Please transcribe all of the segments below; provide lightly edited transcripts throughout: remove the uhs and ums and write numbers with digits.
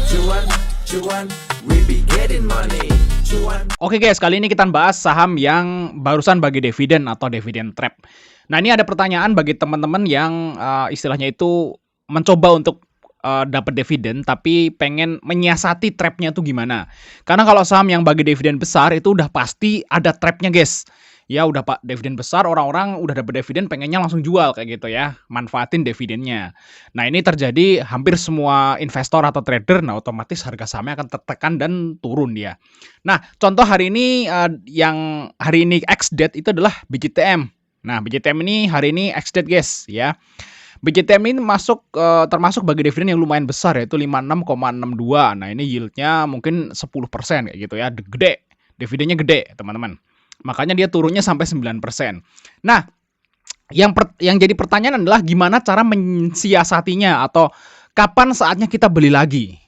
Cuan, cuan, we be getting money. Cuan. Oke guys, kali ini kita bahas saham yang barusan bagi dividen atau dividen trap. Nah, ini ada pertanyaan bagi teman-teman yang istilahnya itu mencoba untuk dapat dividen tapi pengen menyiasati trapnya tuh gimana. Karena kalau saham yang bagi dividen besar itu udah pasti ada trapnya guys. Ya udah Pak, dividen besar, orang-orang udah dapat dividen pengennya langsung jual kayak gitu ya, manfaatin dividennya. Nah, ini terjadi hampir semua investor atau trader, nah otomatis harga sahamnya akan tertekan dan turun dia. Nah, contoh hari ini yang hari ini ex-date itu adalah BJTM. Nah, BJTM ini hari ini ex-date guys ya. BJTM ini termasuk bagi dividen yang lumayan besar yaitu 56,62. Nah, ini yieldnya mungkin 10% kayak gitu ya, gede. Dividennya gede, teman-teman. Makanya dia turunnya sampai 9%. Nah, yang jadi pertanyaan adalah gimana cara mensiasatinya atau kapan saatnya kita beli lagi.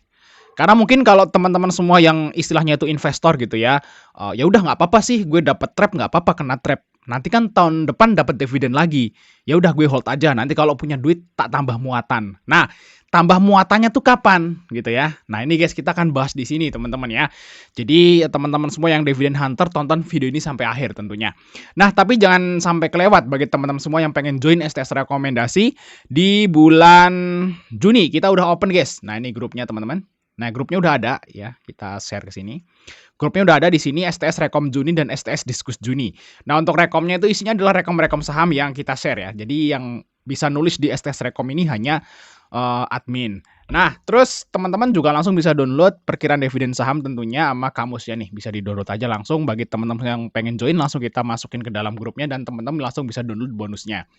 Karena mungkin kalau teman-teman semua yang istilahnya itu investor gitu ya, ya udah nggak apa-apa sih, gue dapat trap nggak apa-apa kena trap. Nanti kan tahun depan dapat dividen lagi. Ya udah gue hold aja. Nanti kalau punya duit tak tambah muatan. Nah, tambah muatannya tuh kapan gitu ya. Nah, ini guys kita akan bahas di sini teman-teman ya. Jadi teman-teman semua yang dividen hunter tonton video ini sampai akhir tentunya. Nah, tapi jangan sampai kelewat bagi teman-teman semua yang pengen join STS rekomendasi di bulan Juni. Kita udah open guys. Nah, ini grupnya teman-teman. Nah, grupnya udah ada ya. Kita share ke sini. Grupnya udah ada di sini STS Rekom Juni dan STS Diskus Juni. Nah, untuk rekomnya itu isinya adalah rekom-rekom saham yang kita share ya. Jadi yang bisa nulis di STS Rekom ini hanya admin. Nah, terus teman-teman juga langsung bisa download perkiraan dividen saham tentunya sama kamusnya nih. Bisa di-download aja langsung bagi teman-teman yang pengen join langsung kita masukin ke dalam grupnya dan teman-teman langsung bisa download bonusnya.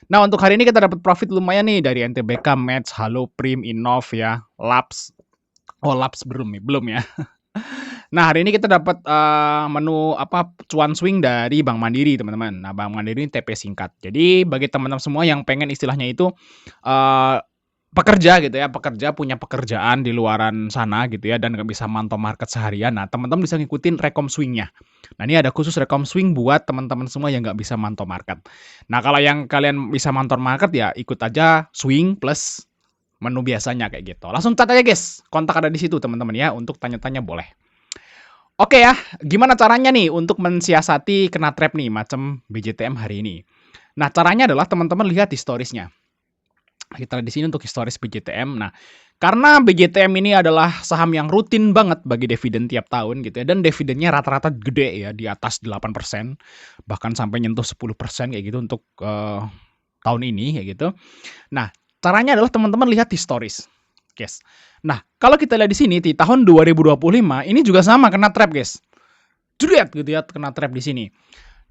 Nah, untuk hari ini kita dapat profit lumayan nih dari NTBK, Match, Halo, Prim, Innov ya, Labs. Oh, Labs belum ya. Nah, hari ini kita dapat menu cuan swing dari Bank Mandiri, teman-teman. Nah, Bank Mandiri ini TP singkat. Jadi bagi teman-teman semua yang pengen istilahnya itu pekerja gitu ya, punya pekerjaan di luaran sana gitu ya dan nggak bisa mantau market seharian. Nah, teman-teman bisa ngikutin rekom swingnya. Nah, ini ada khusus rekom swing buat teman-teman semua yang nggak bisa mantau market. Nah, kalau yang kalian bisa mantau market ya ikut aja swing plus menu biasanya kayak gitu. Langsung chat aja guys. Kontak ada di situ teman-teman ya untuk tanya-tanya boleh. Oke ya, gimana caranya nih untuk mensiasati kena trap nih macam BJTM hari ini? Nah, caranya adalah teman-teman lihat historisnya. Kita lihat di sini untuk historis BJTM. Nah, karena BJTM ini adalah saham yang rutin banget bagi dividen tiap tahun gitu ya dan dividennya rata-rata gede ya, di atas 8%, bahkan sampai nyentuh 10% kayak gitu untuk tahun ini kayak gitu. Nah, caranya adalah teman-teman lihat historis. Guys. Nah, kalau kita lihat di sini di tahun 2025 ini juga sama kena trap, guys. Juriat gitu ya, kena trap di sini.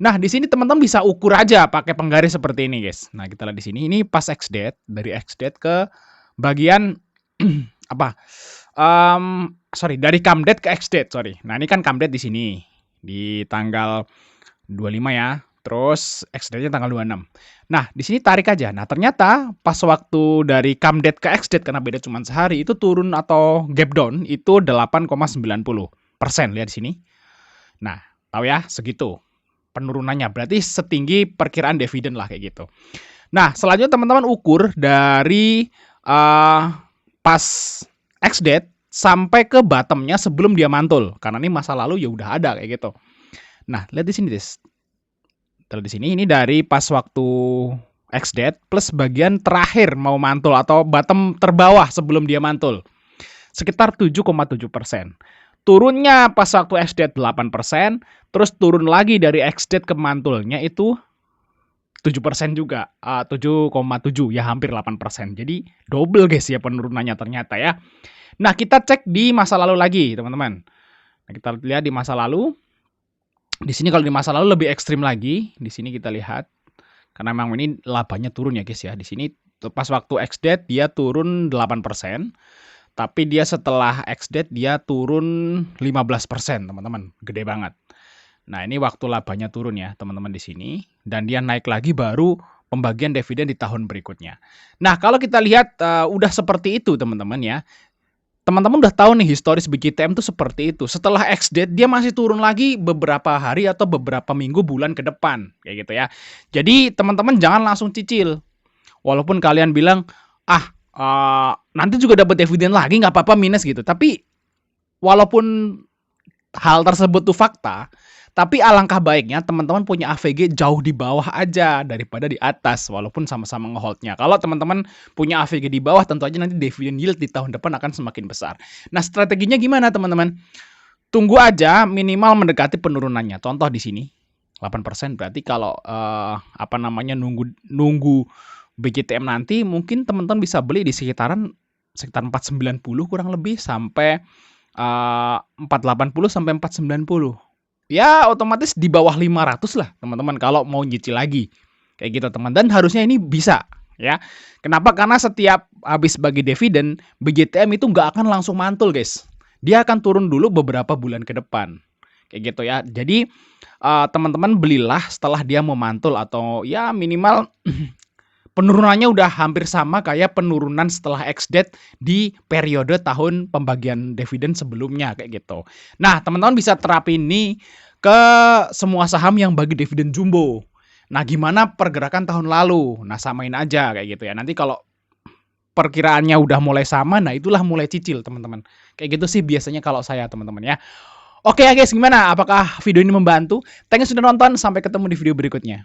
Nah, di sini teman-teman bisa ukur aja pakai penggaris seperti ini, guys. Nah, kita lihat di sini ini pas ex-date, dari ex-date ke bagian dari come date ke ex-date, sorry. Nah, ini kan come date di sini di tanggal 25 ya. Terus ex-date-nya tanggal 26. Nah, di sini tarik aja. Nah, ternyata pas waktu dari come date ke ex-date karena beda cuma sehari itu turun atau gap down itu 8,90%. Lihat di sini. Nah, tahu ya segitu penurunannya. Berarti setinggi perkiraan dividen lah kayak gitu. Nah, selanjutnya teman-teman ukur dari pas ex-date sampai ke bottomnya sebelum dia mantul. Karena ini masa lalu ya udah ada kayak gitu. Nah, lihat di sini, guys. Kalau di sini ini dari pas waktu ex-date plus bagian terakhir mau mantul atau bottom terbawah sebelum dia mantul. Sekitar 7,7%. Turunnya pas waktu ex-date 8%, terus turun lagi dari ex-date ke mantulnya itu 7% juga. 7,7 ya hampir 8%. Jadi double guys ya penurunannya ternyata ya. Nah, kita cek di masa lalu lagi, teman-teman. Nah, kita lihat di masa lalu. Di sini kalau di masa lalu lebih ekstrim lagi. Di sini kita lihat karena memang ini labanya turun ya guys ya. Di sini pas waktu ex-date dia turun 8%, tapi dia setelah ex-date dia turun 15%, teman-teman. Gede banget. Nah, ini waktu labanya turun ya, teman-teman di sini dan dia naik lagi baru pembagian dividen di tahun berikutnya. Nah, kalau kita lihat udah seperti itu, teman-teman ya. Teman-teman udah tahu nih historis BJTM tuh seperti itu. Setelah ex-date dia masih turun lagi beberapa hari atau beberapa minggu bulan ke depan kayak gitu ya. Jadi teman-teman jangan langsung cicil. Walaupun kalian bilang nanti juga dapat dividen lagi nggak apa-apa minus gitu. Tapi walaupun hal tersebut tuh fakta, tapi alangkah baiknya teman-teman punya AVG jauh di bawah aja daripada di atas walaupun sama-sama nge-hold-nya. Kalau teman-teman punya AVG di bawah tentu aja nanti dividen yield di tahun depan akan semakin besar. Nah, strateginya gimana teman-teman? Tunggu aja minimal mendekati penurunannya. Contoh di sini 8% berarti kalau nunggu BJTM nanti mungkin teman-teman bisa beli di sekitar 490 kurang lebih sampai 480 sampai 490. Ya otomatis di bawah 500 lah teman-teman kalau mau nyicil lagi. Kayak gitu teman. Dan harusnya ini bisa ya. Kenapa? Karena setiap habis bagi dividen, BJTM itu nggak akan langsung mantul guys. Dia akan turun dulu beberapa bulan ke depan. Kayak gitu ya. Jadi teman-teman belilah setelah dia memantul atau ya minimal penurunannya udah hampir sama kayak penurunan setelah ex-date di periode tahun pembagian dividen sebelumnya kayak gitu. Nah, teman-teman bisa terapin ini ke semua saham yang bagi dividen jumbo. Nah, gimana pergerakan tahun lalu? Nah, samain aja kayak gitu ya. Nanti kalau perkiraannya udah mulai sama, nah itulah mulai cicil teman-teman. Kayak gitu sih biasanya kalau saya teman-teman ya. Oke ya guys, gimana? Apakah video ini membantu? Thank you sudah nonton, sampai ketemu di video berikutnya.